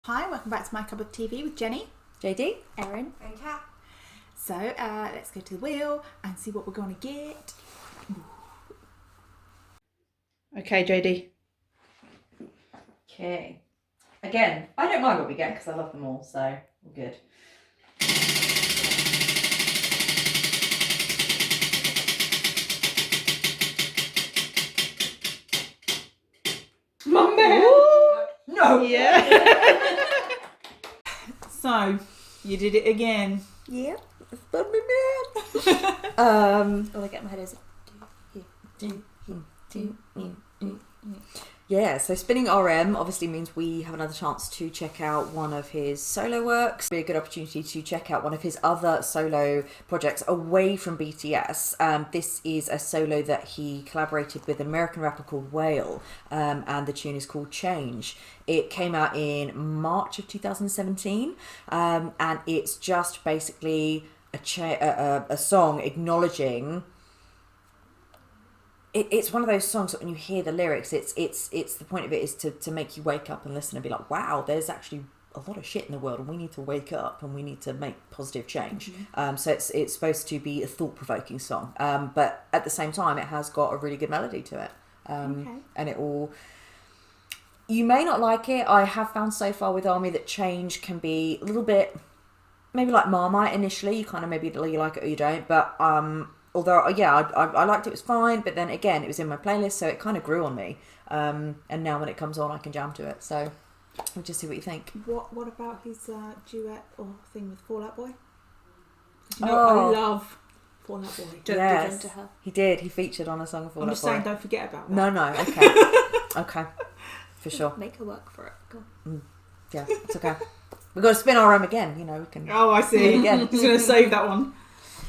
Hi, welcome back to My Cup of TV with Jenny, JD, Erin, and Kat. So let's go to the wheel and see what we're going to get. Okay, JD. Okay. Again, I don't mind what we get because I love them all, so we're good. My man! No! Yeah. So, you did it again. Yeah, it's done me, man. all I get in my head is Yeah, so spinning RM obviously means we have another chance to check out one of his solo works. Be a good opportunity to check out one of his other solo projects away from BTS. This is a solo that he collaborated with an American rapper called Wale, and the tune is called Change. It came out in March of 2017, and it's just basically a song acknowledging. It's one of those songs that when you hear the lyrics, it's the point of it is to make you wake up and listen and be like, wow, there's actually a lot of shit in the world and we need to wake up and we need to make positive change. Mm-hmm. So it's supposed to be a thought-provoking song, but at the same time it has got a really good melody to it. And it all, you may not like it. I have found so far with Army that change can be a little bit maybe like Marmite initially. You kind of maybe you like it or you don't, but although, yeah, I liked it, was fine, but then again, it was in my playlist, so it kind of grew on me. And now when it comes on, I can jam to it. So we'll just see what you think. What about his duet or thing with Fall Out Boy? You know, I love Fall Out Boy. Yes, he did. He featured on a song of Fall Out Boy. I'm just saying, don't forget about that. No, okay. Okay, for sure. Make her work for it. Go on. Yeah, it's okay. We've got to spin RM again, you know, we can... Oh, I see. Again. He's going to save that one.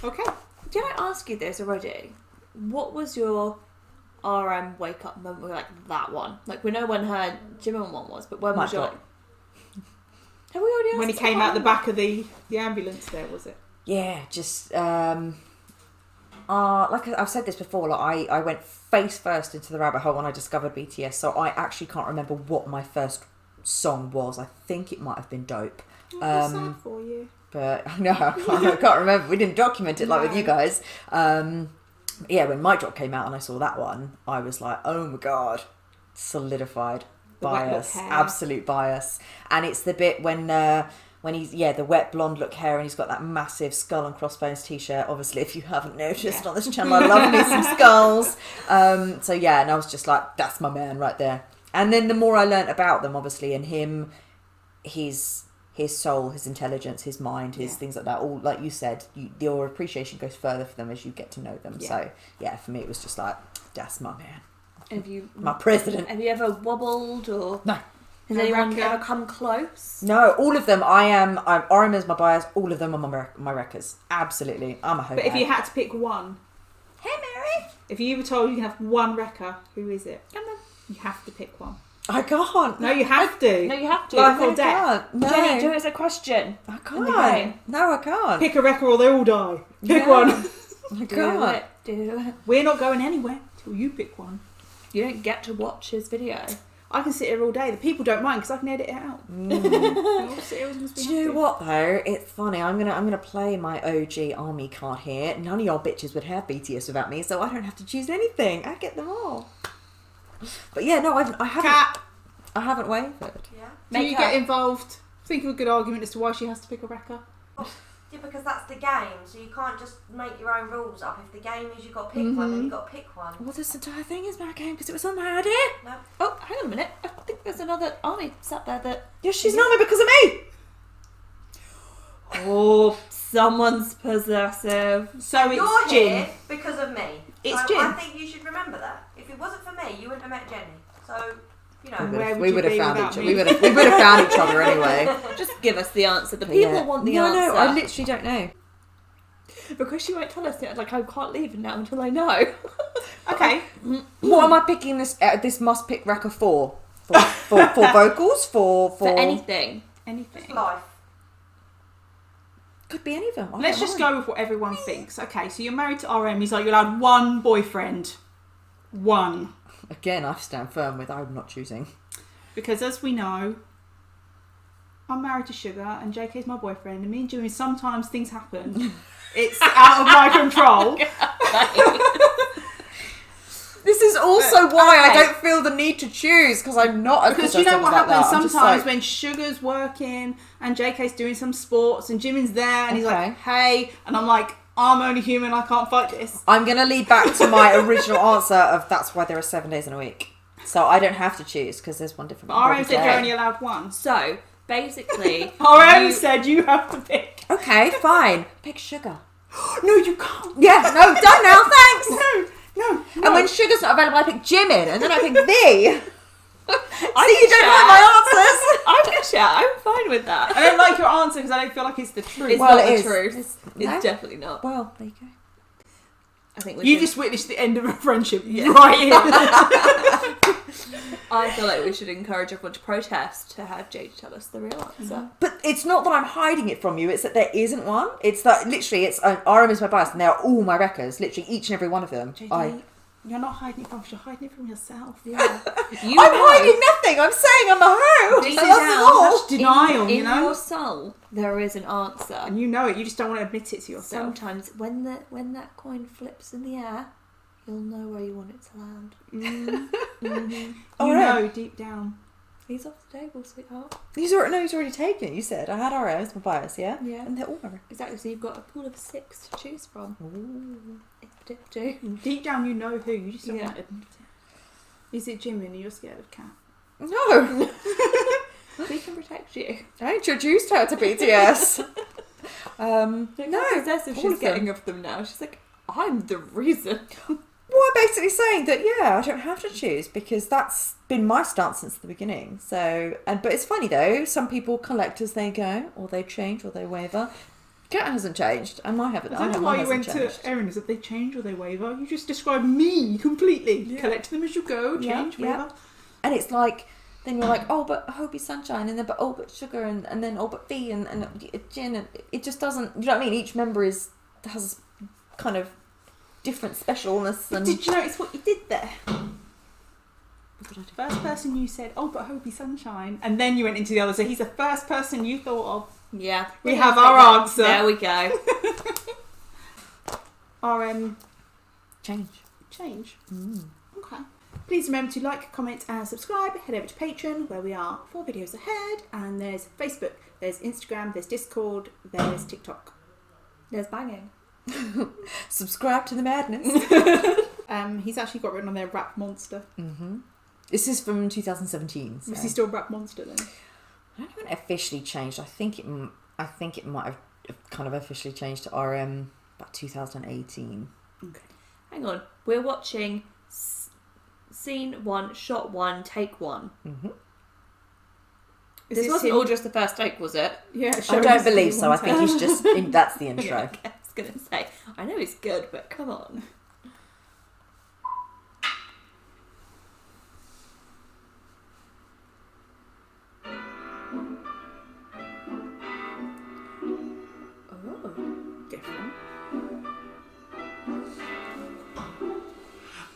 Okay. Did I ask you this already? What was your RM wake up moment? Like that one. Like we know when her Jimin one was, but when was your? Have we already asked? When he came out the back of the ambulance, there was it? Yeah, just like I've said this before. Like I went face first into the rabbit hole when I discovered BTS, so I actually can't remember what my first song was. I think it might have been Dope. That's sad for you. But no, I can't remember. We didn't document it like with you guys. Yeah, when My Drop came out and I saw that one, I was like, oh my god, solidified bias, absolute bias. And it's the bit when he's the wet blonde look hair and he's got that massive skull and crossbones t-shirt. Obviously, if you haven't noticed on this channel, I love me some skulls. So yeah, and I was just like, that's my man right there. And then the more I learnt about them, obviously, and him, his soul, his intelligence, his mind, his things like that, all like you said, your appreciation goes further for them as you get to know them. So yeah, for me it was just like, that's my man. Have you, my president. Have you ever wobbled or no? Has anyone ever come close? No, all of them. I'm RM is my bias. All of them are my wreckers. Absolutely, I'm a hoe. But if you had to pick one, hey Mary, if you were told you can have one wrecker, who is it? Come on. You have to pick one. I can't. No, you have to. No, you have to. Life or death. No. Jenny, do it as a question. I can't. No, I can't. Pick a wrecker or they all die. Pick one. I can't. Do it. We're not going anywhere till you pick one. You don't get to watch his video. I can sit here all day. The people don't mind because I can edit it out. Do you know what though? It's funny. I'm gonna play my OG Army card here. None of y'all bitches would have BTS without me, so I don't have to choose anything. I get them all. But yeah, no, I haven't. Kat. I haven't wavered. Yeah. Do you get involved? Think of a good argument as to why she has to pick a wrecker. Yeah, because that's the game, so you can't just make your own rules up. If the game is you've got to pick one, then you've got to pick one. Well, this entire thing is my game because it was on my idea. No. Oh, hang on a minute. I think there's another Army sat there that... Yeah, she's not me because of me. Oh, someone's possessive. So You're it's Jin. here because of me. It's so Jin. I think you should remember that. If it wasn't for me, you wouldn't have met Jenny. So, you know. We would have found each other. We would have found each other anyway. Just give us the answer. The people want the answer. No, I literally don't know. Because she won't tell us yet. Like, I can't leave now until I know. Okay. What am I picking this must pick record for? For vocals? For anything. Anything. Life. Could be any of them. Let's just go with what everyone thinks. Okay, so you're married to RM. He's like, you're allowed one boyfriend. One. Again, I stand firm with I'm not choosing. Because as we know, I'm married to Sugar and JK's my boyfriend, and me and Jimmy, sometimes things happen. It's out of my control. This is also why I don't feel the need to choose, because I'm not. Because you know what happens sometimes when Sugar's working and JK's doing some sports and Jimin's there and he's like, hey, and I'm like, I'm only human, I can't fight this. I'm going to lead back to my original answer of that's why there are 7 days in a week. So I don't have to choose because there's one different. RM said you're only allowed one. So basically, RM said you have to pick. Okay, fine. Pick Sugar. No, you can't. Yeah, no, done now. Thanks. No. And when Sugar's not available, I pick Jimin, and then I pick thee. See, you don't have my answers. I'm fine with that. I don't like your answer because I don't feel like it's the truth. It's not the truth. It's definitely not. Well, there you go. I think you just witnessed the end of a friendship right here. I feel like we should encourage everyone to protest to have Jade tell us the real answer. But it's not that I'm hiding it from you, it's that there isn't one. It's that literally, it's RM is my bias, and they are all my records, literally each and every one of them. JD, you're not hiding it from us, you're hiding it from yourself. Yeah. I'm hiding nothing, I'm saying I'm a hoe. Deep That's down, all. Such denial, in you know? your soul, there is an answer. And you know it, you just don't want to admit it to yourself. Sometimes when that coin flips in the air, you'll know where you want it to land. You know deep down. He's off the table, sweetheart. He's already taken it, you said. I had RM as my bias, yeah? Yeah. And they're all my records. Exactly, so you've got a pool of 6 to choose from. Ooh. If you dip to. Deep down you know who, you just don't want to admit it. Is it Jimin and you're scared of Kat? No. We can protect you. I introduced her to BTS. No, possessive she's getting of them now. She's like, I'm the reason. Well, I'm basically saying that, I don't have to choose because that's been my stance since the beginning. So, but it's funny though, some people collect as they go, or they change, or they waver. Kat hasn't changed, and I haven't. I don't know why you went to Erin, is that they change or they waver. You just described me completely. Yeah. Collect them as you go, change, waver. And it's like, then you're like, oh, but Hobie Sunshine, and then, but Sugar, and then, but V, and Jin, and it just doesn't, you know what I mean? Each member has kind of different specialness. And did you notice what you did there? First person you said, oh, but Hobie Sunshine, and then you went into the other, so he's the first person you thought of. Yeah. We have our answer. There we go. RM. Change. Okay. Please remember to like, comment and subscribe. Head over to Patreon where we are 4 videos ahead. And there's Facebook, there's Instagram, there's Discord, there's TikTok. There's banging. Subscribe to the madness. He's actually got written on there Rap Monster. Mm-hmm. This is from 2017. So. Is he still Rap Monster then? I don't know when it officially changed. I think it might have kind of officially changed to RM about 2018. Okay. Hang on, we're watching scene 1, shot 1, take 1. Mm-hmm. This wasn't all just the first take, was it? Yeah. I don't believe so. I think he's just that's the intro. Yeah, okay. I was gonna say, I know he's good, but come on. Different.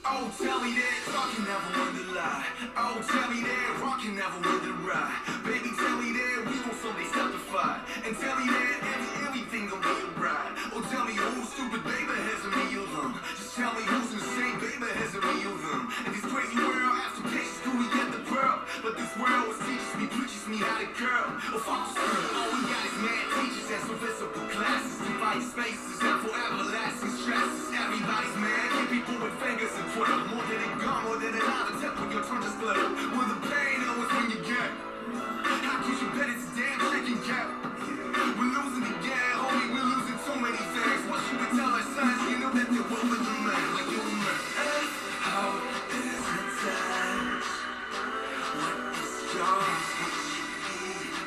Oh, tell me that talk can never win the lie. Oh, tell me that rock can never win the ride. Baby, tell me that we gon' someday stop the fight. And tell me that everything gon' be alright. Oh, tell me who's stupid, baby, has a me of them. Just tell me who's insane, baby, has a me of them. And this crazy world, after patience, school, we get the pearl. But this world teaches me how to curl. Oh, fuck the school. All we got is mad teachers and some visible classes. Divided spaces and for everlasting stresses. Everybody's mad, keep people with fingers and Twitter. More than a gun, more than an eye to tip when your tongue just glitter. With the pain, always when you get. How could you bet it's a damn chicken cat? We're losing again, homie, we're losing so many things. What should we tell our sons? You know that they will live remain. Like you remember. How is it touch? What is yours?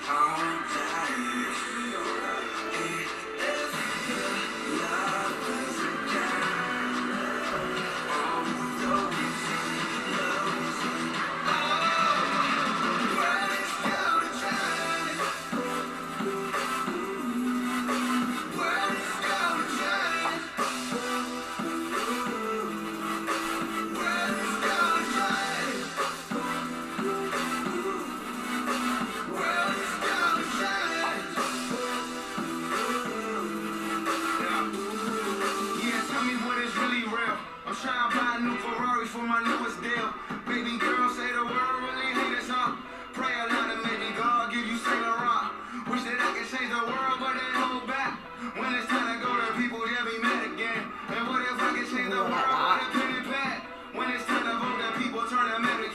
All day.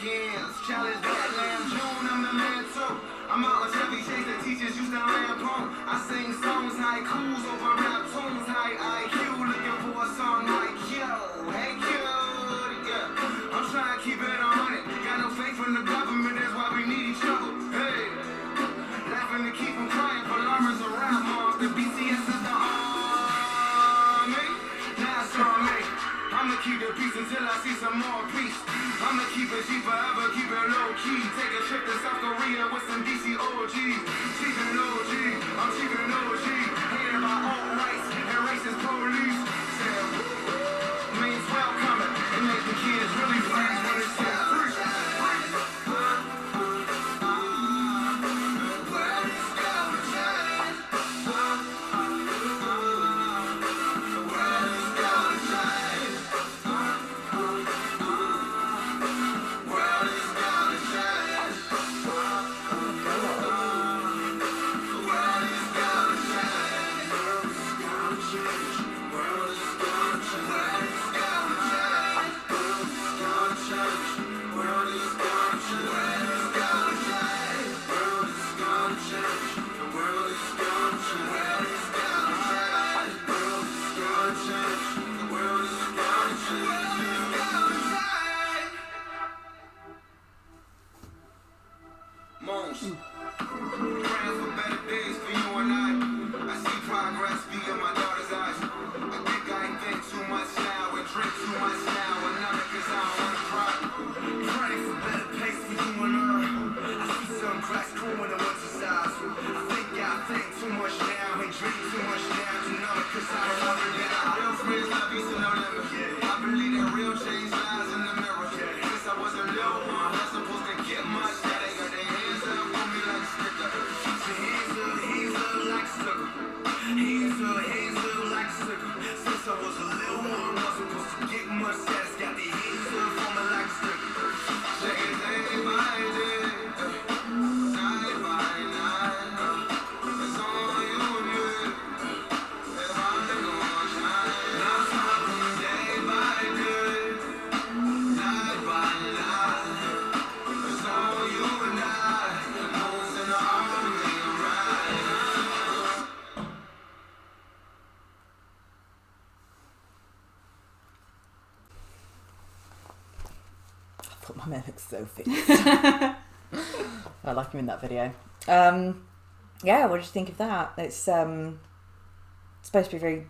weekends. Challenge that lamb June, I'm the man too. I'm out on Chevy Chase that teachers used to lampoon. I sing songs, haikus over rap tunes, high IQ, looking for a song like yo, hey cute, yeah. I'm trying to keep it 100. Got no faith in the government, that's why we need each other. Hey, laughing to keep from crying for llamas around moms. The BCS is the army. Now it's on me. I'ma keep the peace until I see some more peace. I'ma keep it G forever, keep it low key. Take a trip to South Korea with some DC OGs. Cheapin' OG, I'm cheapin' OG. Hated by all rights and racist police. Say, means welcoming. It makes the kids really flash when it's set free. Moans. Praying for better days for you and I see progress via my daughter's eyes. I think I think too much now and drink too much now. Another cause I don't wanna cry. Praying for better pace for you and I see some cracks cool in the winter size. I think too much now and drink too much now. Another cause I don't wanna get out. Real friends love you so no limit. I believe that real change lies in the mirror. Since I was a little one, I was supposed to get much. Now they got their hands up on me like a sticker. So hands up like a sticker. Hands up like a sticker. Since I was a little one, I was supposed to get much. That's got their hands up on me like a sticker. Check it day by day, night by night. It's on you and me. If I'm gonna shine, now it's happening day by day, night by night. It's on you and I. The moon's in the army, right? I thought my man looks so fit. I like him in that video. Yeah, what did you think of that? It's supposed to be very...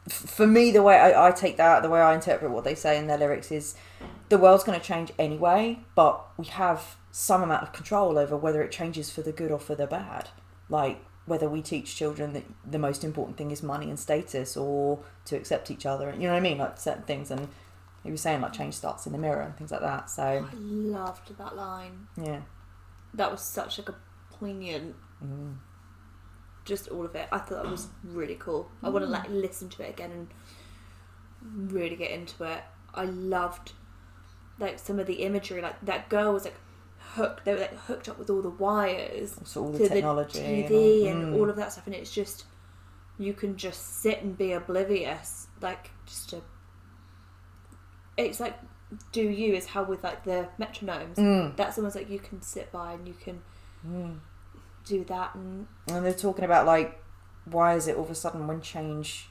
For me, the way I take that, the way I interpret what they say in their lyrics is the world's going to change anyway, but we have some amount of control over whether it changes for the good or for the bad. Like, whether we teach children that the most important thing is money and status or to accept each other. You know what I mean? Like, certain things. And he was saying, like, change starts in the mirror and things like that. So, I loved that line. yeah. That was such like a poignant, just all of it. I thought that was really cool. I want to like listen to it again and really get into it. I loved like some of the imagery. Like that girl was like hooked. They were like hooked up with all the wires, So all the to technology the TV and and all of that stuff. And it's just you can just sit and be oblivious. Like just to. It's like do you is how with like the metronomes. That's almost like you can sit by and you can do that and they're talking about like why is it all of a sudden when change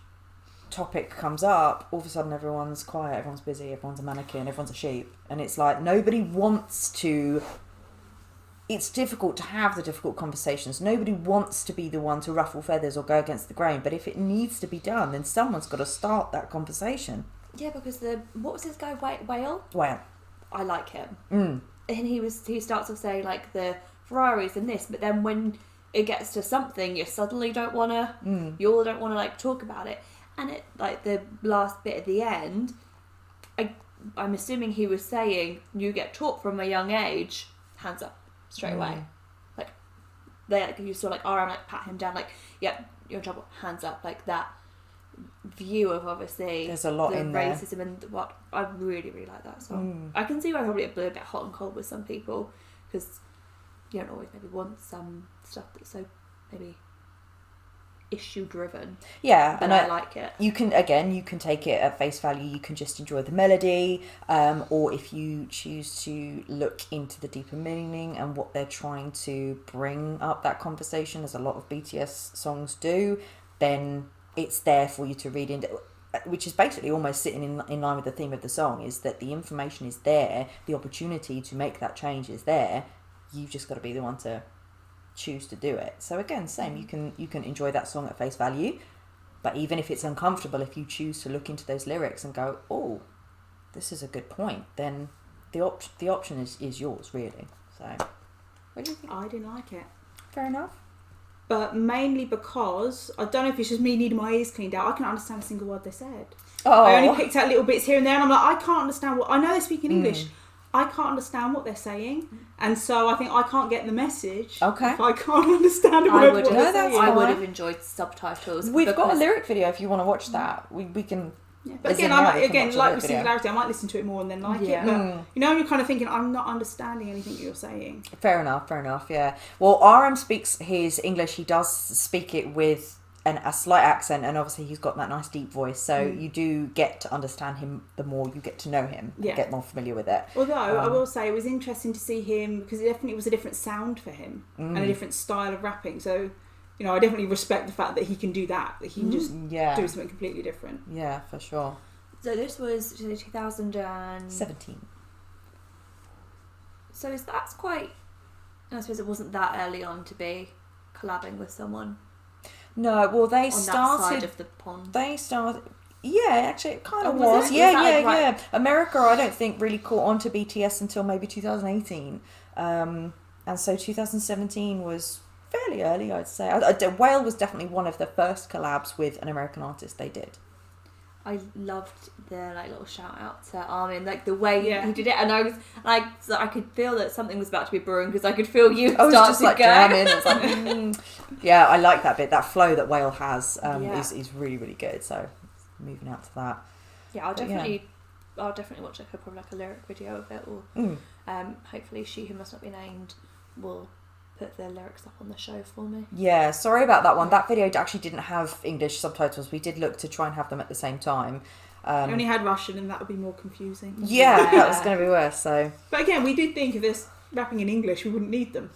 topic comes up all of a sudden everyone's quiet, everyone's busy, everyone's a mannequin, everyone's a sheep, and it's like nobody wants to. It's difficult to have the difficult conversations. Nobody wants to be the one to ruffle feathers or go against the grain, but if it needs to be done then someone's got to start that conversation. yeah, because what was this guy Wale? Well, I like him. And he starts off saying like the Ferraris and this, but then when it gets to something, you suddenly don't want to. You all don't want to like talk about it, and it like the last bit at the end. I'm assuming he was saying you get taught from a young age, hands up straight away, like they like you saw like RM like pat him down like yep you're in trouble, hands up, like that view of obviously there's a lot the in there. racism and what I really like that song. I can see why probably it blew a bit hot and cold with some people because you don't always maybe want some stuff that's so maybe issue driven. Yeah, And I like it. You can take it at face value. You can just enjoy the melody, or if you choose to look into the deeper meaning and what they're trying to bring up that conversation, as a lot of BTS songs do, then it's there for you to read into. Which is basically almost sitting in line with the theme of the song, is that the information is there, the opportunity to make that change is there. You've just got to be the one to choose to do it. So again, same, you can enjoy that song at face value, but even if it's uncomfortable, if you choose to look into those lyrics and go, oh, this is a good point, then the option is yours, really. So what do you think? I didn't like it. Fair enough. But mainly because, I don't know if it's just me needing my ears cleaned out, I can't understand a single word they said. Oh. I only picked out little bits here and there, and I'm like, I can't understand what... I know they're speaking English. I can't understand what they're saying. And so I think I can't get the message. Okay. If I can't understand a word what they're saying. I would have enjoyed subtitles. We've got a lyric video if you want to watch that. We can... Yeah. But again, like with Singularity, I might listen to it more and then like it. But you know, you're kind of thinking, I'm not understanding anything you're saying. Fair enough, yeah. Well, RM speaks his English. He does speak it with a slight accent, and obviously he's got that nice deep voice. So you do get to understand him the more you get to know him. Yeah. Get more familiar with it. Although I will say it was interesting to see him, because it definitely was a different sound for him and a different style of rapping. So, you know, I definitely respect the fact that he can do that. That he can just do something completely different. Yeah, for sure. So this was 2017. So that's quite... I suppose it wasn't that early on to be collabing with someone. No, well, they on started... that side of the pond. They started... Yeah, actually, it kind of was. was. It? Yeah. America, I don't think, really caught on to BTS until maybe 2018. And so 2017 was fairly early, I'd say. Wale was definitely one of the first collabs with an American artist they did. I loved the little shout out to Armin, the way he did it, and I could feel that something was about to be brewing, because I could feel you start just to go. jamming. It's like, yeah, I like that bit. That flow that Wale has is really, really good. So moving out to that. Yeah, I'll definitely watch probably a lyric video of it, or hopefully She Who Must Not Be Named will put the lyrics up on the show for me. Yeah, sorry about that one. That video actually didn't have English subtitles. We did look to try and have them at the same time. I only had Russian, and that would be more confusing. Yeah, that was going to be worse. So, but again, we did think if there's rapping in English, we wouldn't need them.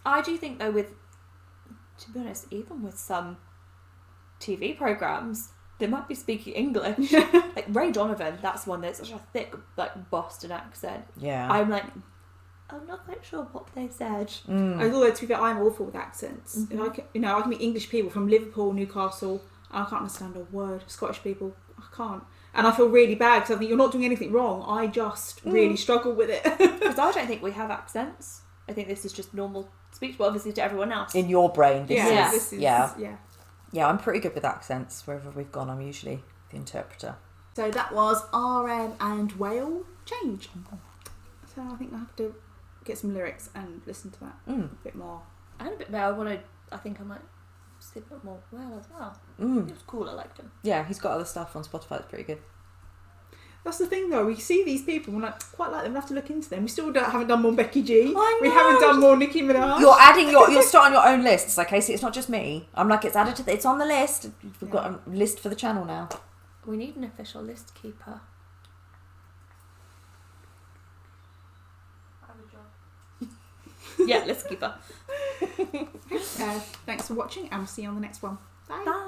I do think though, to be honest, even with some TV programs, they might be speaking English. Like Ray Donovan, that's one that's such a thick Boston accent. Yeah, I'm not quite sure what they said. Although, to be fair, I'm awful with accents. Mm-hmm. I can meet English people from Liverpool, Newcastle, and I can't understand a word. Scottish people, I can't. And I feel really bad, because I think you're not doing anything wrong. I just really struggle with it. Because I don't think we have accents. I think this is just normal speech, but obviously to everyone else. In your brain, this is. Yeah, I'm pretty good with accents. Wherever we've gone, I'm usually the interpreter. So that was RM and Wale, Change. So I think I have to get some lyrics and listen to that a bit more. And a bit more. I think I might see a bit more Wale as well. It was cool, I liked him. Yeah, he's got other stuff on Spotify that's pretty good. That's the thing though, we see these people and I quite like them, we have to look into them. We still haven't done more Becky G. I know. We haven't done more Nicki Minaj. You're starting your own lists, okay? So it's not just me. I'm like, it's added to it's on the list. We've got a list for the channel now. We need an official list keeper. Yeah, let's keep her. Thanks for watching, and we'll see you on the next one. Bye. Bye.